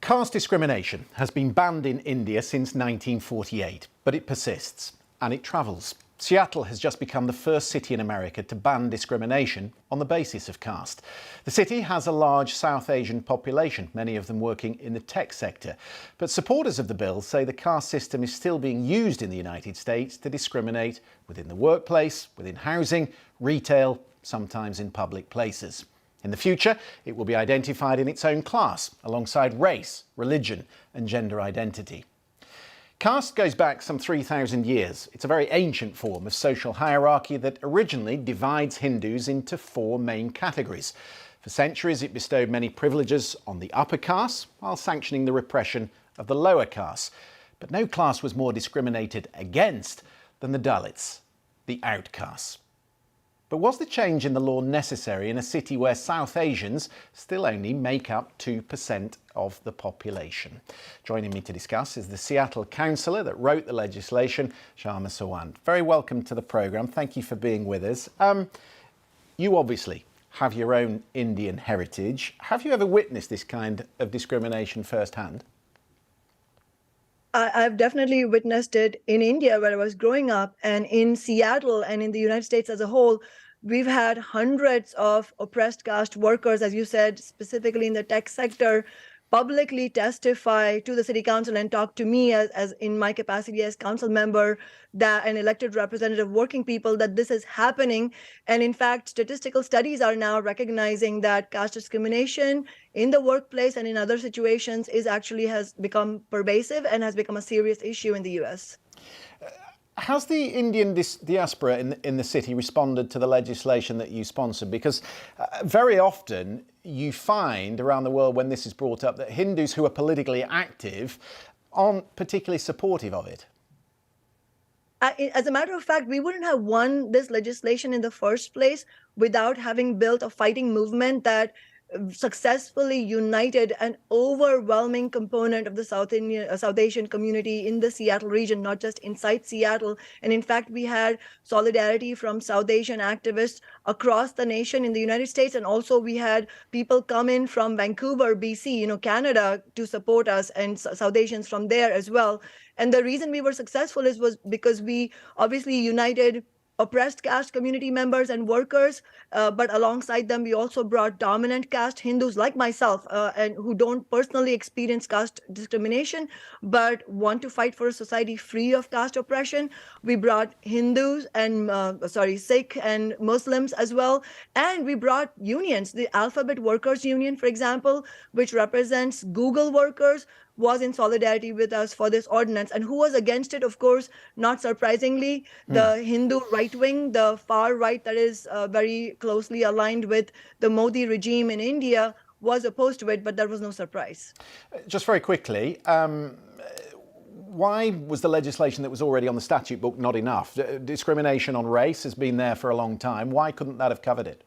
Caste discrimination has been banned in India since 1948, but it persists and it travels. Seattle has just become the first city in America to ban discrimination on the basis of caste. The city has a large South Asian population, many of them working in the tech sector. But supporters of the bill say the caste system is still being used in the United States to discriminate within the workplace, within housing, retail, sometimes in public places. In the future, it will be identified in its own class, alongside race, religion and gender identity. Caste goes back some 3,000 years. It's a very ancient form of social hierarchy that originally divides Hindus into four main categories. For centuries, it bestowed many privileges on the upper caste, while sanctioning the repression of the lower caste. But no class was more discriminated against than the Dalits, the outcasts. But was the change in the law necessary in a city where South Asians still only make up 2% of the population? Joining me to discuss is the Seattle councillor that wrote the legislation, Sharma Sawant. Very welcome to the programme. Thank you for being with us. You obviously have your own Indian heritage. Have you ever witnessed this kind of discrimination firsthand? I've definitely witnessed it in India where I was growing up, and in Seattle and in the United States as a whole. We've had hundreds of oppressed caste workers, as you said, specifically in the tech sector, publicly testify to the city council and talk to me as in my capacity as council member, that an elected representative, working people, that this is happening. And in fact, statistical studies are now recognizing that caste discrimination in the workplace and in other situations has become pervasive and has become a serious issue in the US. Has the Indian diaspora in the city responded to the legislation that you sponsored? Because very often you find around the world when this is brought up that Hindus who are politically active aren't particularly supportive of it. As a matter of fact, we wouldn't have won this legislation in the first place without having built a fighting movement that successfully united an overwhelming component of the South Asian community in the Seattle region, not just inside Seattle. And in fact, we had solidarity from South Asian activists across the nation in the United States. And also we had people come in from Vancouver, BC, Canada, to support us, and South Asians from there as well. And the reason we were successful was because we obviously united oppressed caste community members and workers, but alongside them, we also brought dominant caste Hindus like myself, and who don't personally experience caste discrimination, but want to fight for a society free of caste oppression. We brought Hindus and, Sikh and Muslims as well. And we brought unions, the Alphabet Workers Union, for example, which represents Google workers, was in solidarity with us for this ordinance. And who was against it? Of course, not surprisingly, the Hindu right wing, the far right that is very closely aligned with the Modi regime in India, was opposed to it, but that was no surprise. Just very quickly, why was the legislation that was already on the statute book not enough? Discrimination on race has been there for a long time. Why couldn't that have covered it?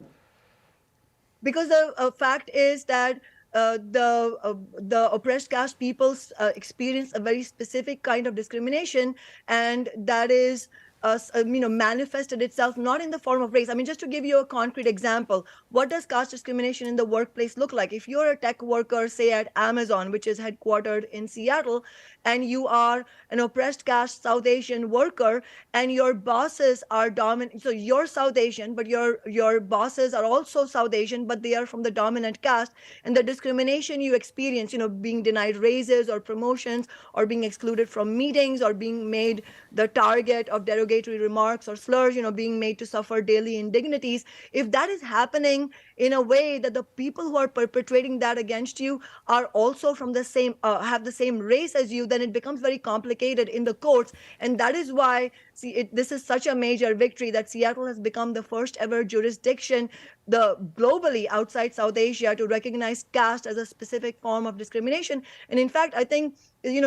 Because the fact is that the oppressed caste peoples experience a very specific kind of discrimination, and that is manifested itself not in the form of race. I mean, just to give you a concrete example, what does caste discrimination in the workplace look like? If you're a tech worker, say at Amazon, which is headquartered in Seattle, and you are an oppressed caste South Asian worker, and your bosses are dominant, so you're South Asian, but your bosses are also South Asian, but they are from the dominant caste, and the discrimination you experience, being denied raises or promotions, or being excluded from meetings, or being made the target of derogatory remarks or slurs, being made to suffer daily indignities. If that is happening in a way that the people who are perpetrating that against you are also from the same, have the same race as you, then it becomes very complicated in the courts. And that is why, this is such a major victory that Seattle has become the first ever jurisdiction globally outside South Asia to recognize caste as a specific form of discrimination. And in fact, I think,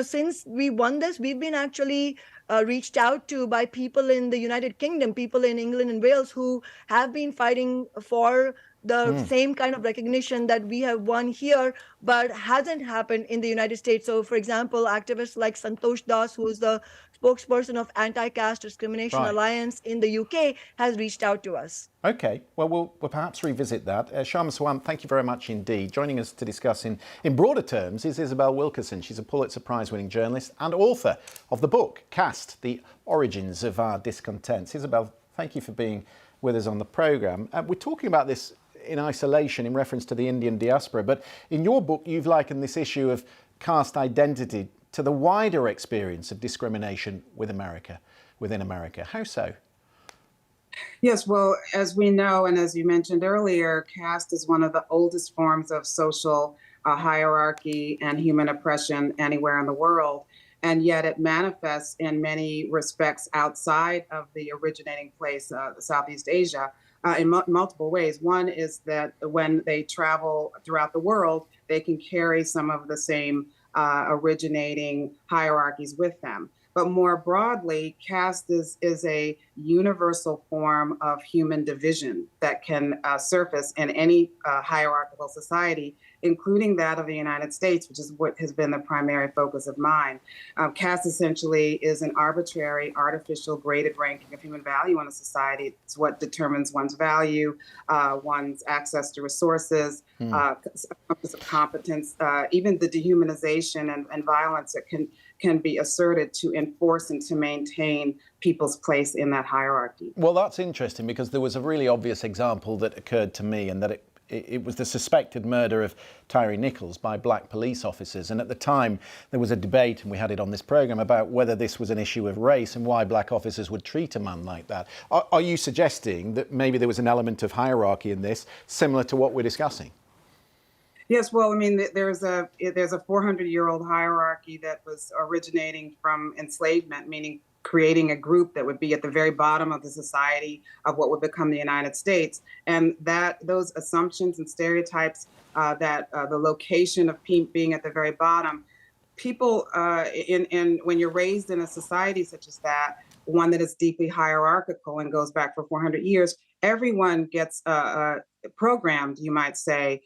since we won this, we've been actually reached out to by people in the United Kingdom, people in England and Wales who have been fighting for the same kind of recognition that we have won here, but hasn't happened in the United States. So, for example, activists like Santosh Das, who is the spokesperson of Anti-Caste Discrimination Right. Alliance in the UK, has reached out to us. OK, well, we'll perhaps revisit that. Sharma Sawant, thank you very much indeed. Joining us to discuss in broader terms is Isabel Wilkerson. She's a Pulitzer Prize-winning journalist and author of the book, Caste, The Origins of Our Discontents. Isabel, thank you for being with us on the programme. We're talking about this in isolation in reference to the Indian diaspora, but in your book you've likened this issue of caste identity to the wider experience of discrimination within America. How so? Yes, well, as we know, and as you mentioned earlier, caste is one of the oldest forms of social hierarchy and human oppression anywhere in the world. And yet it manifests in many respects outside of the originating place, Southeast Asia, in multiple ways. One is that when they travel throughout the world, they can carry some of the same originating hierarchies with them. But more broadly, caste is a universal form of human division that can surface in any hierarchical society, including that of the United States, which is what has been the primary focus of mine. Caste essentially is an arbitrary, artificial, graded ranking of human value in a society. It's what determines one's value, one's access to resources, competence, even the dehumanization and violence that can be asserted to enforce and to maintain people's place in that hierarchy. Well, that's interesting because there was a really obvious example that occurred to me, and that it was the suspected murder of Tyree Nichols by black police officers. And at the time, there was a debate, and we had it on this programme, about whether this was an issue of race and why black officers would treat a man like that. Are you suggesting that maybe there was an element of hierarchy in this, similar to what we're discussing? Yes, well, I mean, there's a 400-year-old hierarchy that was originating from enslavement, meaning creating a group that would be at the very bottom of the society of what would become the United States. And that those assumptions and stereotypes that the location of being at the very bottom, people when you're raised in a society such as that, one that is deeply hierarchical and goes back for 400 years, everyone gets programmed, you might say,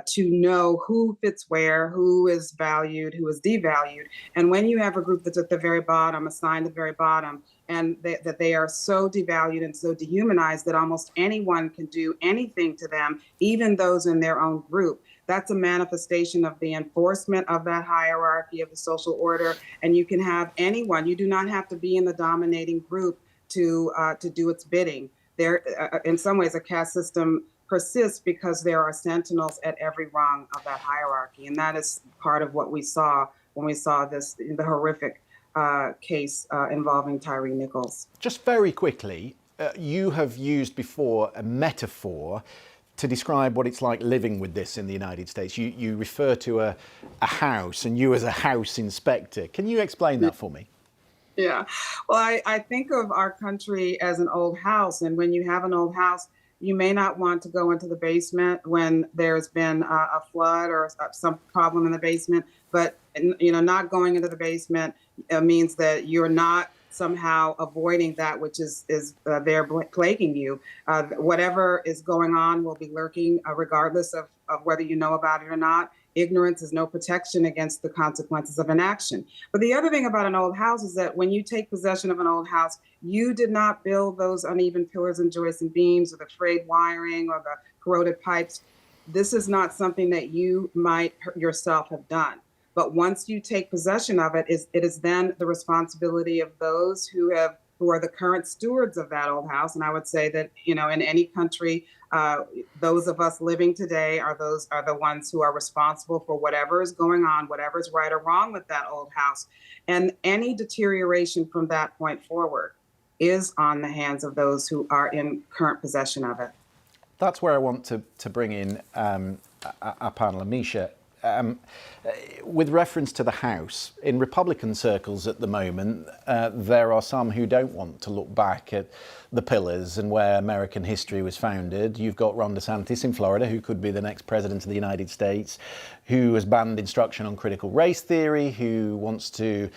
to know who fits where, who is valued, who is devalued. And when you have a group that's at the very bottom, assigned at the very bottom, and that they are so devalued and so dehumanized that almost anyone can do anything to them, even those in their own group, that's a manifestation of the enforcement of that hierarchy of the social order. And you can have anyone, you do not have to be in the dominating group to do its bidding. There, in some ways, a caste system persists because there are sentinels at every rung of that hierarchy. And that is part of what we saw when we saw the horrific case involving Tyree Nichols. Just very quickly, you have used before a metaphor to describe what it's like living with this in the United States. You refer to a house, and you as a house inspector. Can you explain that for me? Yeah, well, I think of our country as an old house. And when you have an old house, you may not want to go into the basement when there's been a flood or some problem in the basement. But not going into the basement means that you're not somehow avoiding that which is there plaguing you. Whatever is going on will be lurking, regardless of whether you know about it or not. Ignorance is no protection against the consequences of inaction. But the other thing about an old house is that when you take possession of an old house, you did not build those uneven pillars and joists and beams or the frayed wiring or the corroded pipes. This is not something that you might yourself have done. But once you take possession of it, it is then the responsibility of those who are the current stewards of that old house. And I would say that, in any country, those of us living today are the ones who are responsible for whatever is going on, whatever is right or wrong with that old house. And any deterioration from that point forward is on the hands of those who are in current possession of it. That's where I want to bring in our panel, Amisha. With reference to the House, in Republican circles at the moment, there are some who don't want to look back at the pillars and where American history was founded. You've got Ron DeSantis in Florida, who could be the next president of the United States, who has banned instruction on critical race theory, who wants to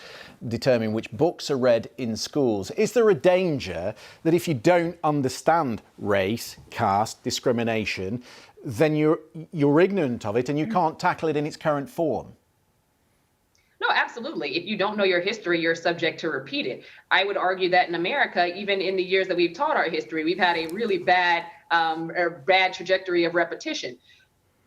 determine which books are read in schools. Is there a danger that if you don't understand race, caste, discrimination, then you're ignorant of it and you can't tackle it in its current form? No, absolutely. If you don't know your history, you're subject to repeat it. I would argue that in America, even in the years that we've taught our history, we've had a really bad trajectory of repetition.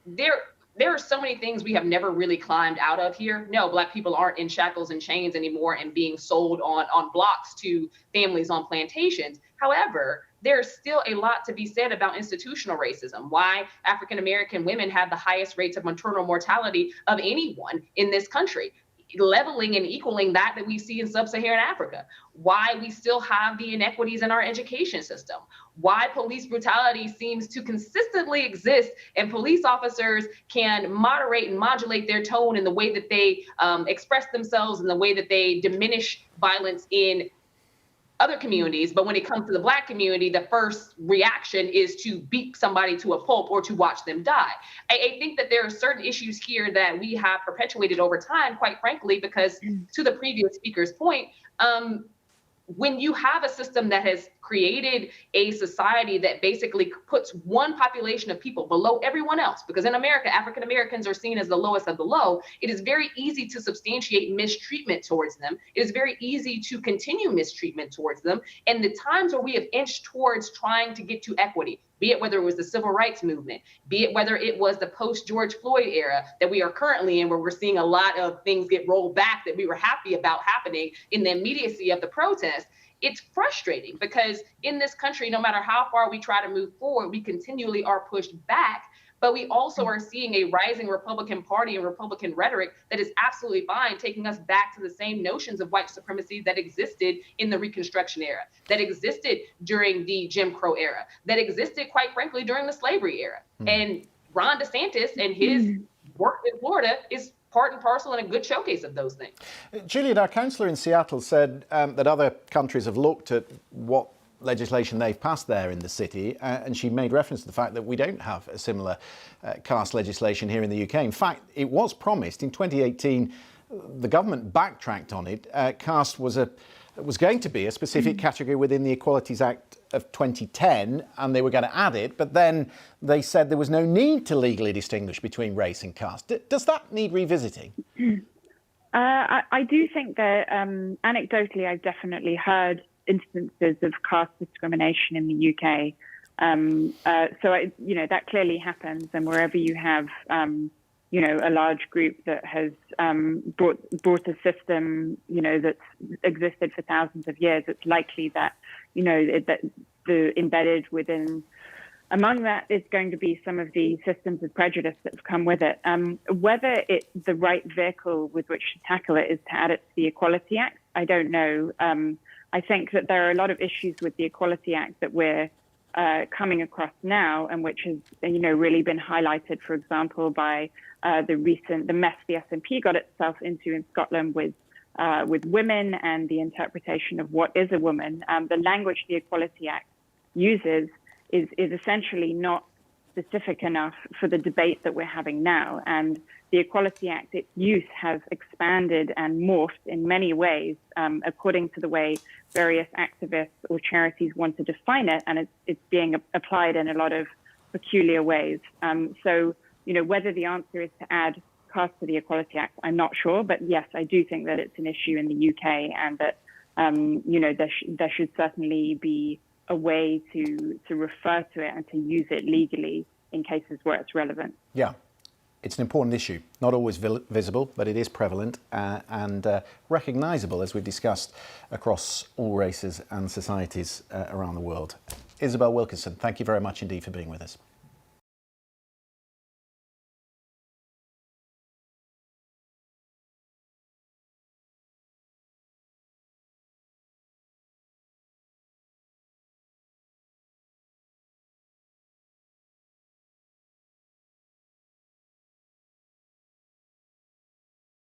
There are so many things we have never really climbed out of here. No, Black people aren't in shackles and chains anymore and being sold on blocks to families on plantations. However, there's still a lot to be said about institutional racism, why African American women have the highest rates of maternal mortality of anyone in this country, leveling and equaling that we see in sub-Saharan Africa, why we still have the inequities in our education system, why police brutality seems to consistently exist and police officers can moderate and modulate their tone in the way that they express themselves and the way that they diminish violence in other communities. But when it comes to the Black community, the first reaction is to beat somebody to a pulp or to watch them die. I think that there are certain issues here that we have perpetuated over time, quite frankly, because to the previous speaker's point, when you have a system that has created a society that basically puts one population of people below everyone else, because in America, African Americans are seen as the lowest of the low, it is very easy to substantiate mistreatment towards them. It is very easy to continue mistreatment towards them. And the times where we have inched towards trying to get to equity, be it whether it was the civil rights movement, be it whether it was the post-George Floyd era that we are currently in, where we're seeing a lot of things get rolled back that we were happy about happening in the immediacy of the protest, it's frustrating because in this country, no matter how far we try to move forward, we continually are pushed back. But we also are seeing a rising Republican Party and Republican rhetoric that is absolutely fine, taking us back to the same notions of white supremacy that existed in the Reconstruction era, that existed during the Jim Crow era, that existed, quite frankly, during the slavery era. And Ron DeSantis and his work in Florida is part and parcel and a good showcase of those things. Juliet, our councillor in Seattle, said that other countries have looked at what legislation they've passed there in the city, and she made reference to the fact that we don't have a similar caste legislation here in the UK. In fact, it was promised in 2018, the government backtracked on it. Caste was going to be a specific category within the Equalities Act of 2010, and they were going to add it, but then they said there was no need to legally distinguish between race and caste. Does that need revisiting? I do think that anecdotally, I've definitely heard instances of caste discrimination in the UK. So that clearly happens, and wherever you have a large group that has brought a system that's existed for thousands of years, it's likely that that the embedded within among that is going to be some of the systems of prejudice that have come with it. Whether it's the right vehicle with which to tackle it is to add it to the Equality Act, I don't know. I think that there are a lot of issues with the Equality Act that we're coming across now, and which has really been highlighted, for example, by the mess the SNP got itself into in Scotland with women and the interpretation of what is a woman. The language the Equality Act uses is essentially not specific enough for the debate that we're having now. And the Equality Act, its use has expanded and morphed in many ways according to the way various activists or charities want to define it, and it's being applied in a lot of peculiar ways. So whether the answer is to add caste to the Equality Act, I'm not sure, but yes, I do think that it's an issue in the UK, and that there should certainly be a way to refer to it and to use it legally in cases where it's relevant. Yeah, it's an important issue, not always visible, but it is prevalent and recognisable, as we've discussed, across all races and societies around the world. Isabel Wilkinson, thank you very much indeed for being with us.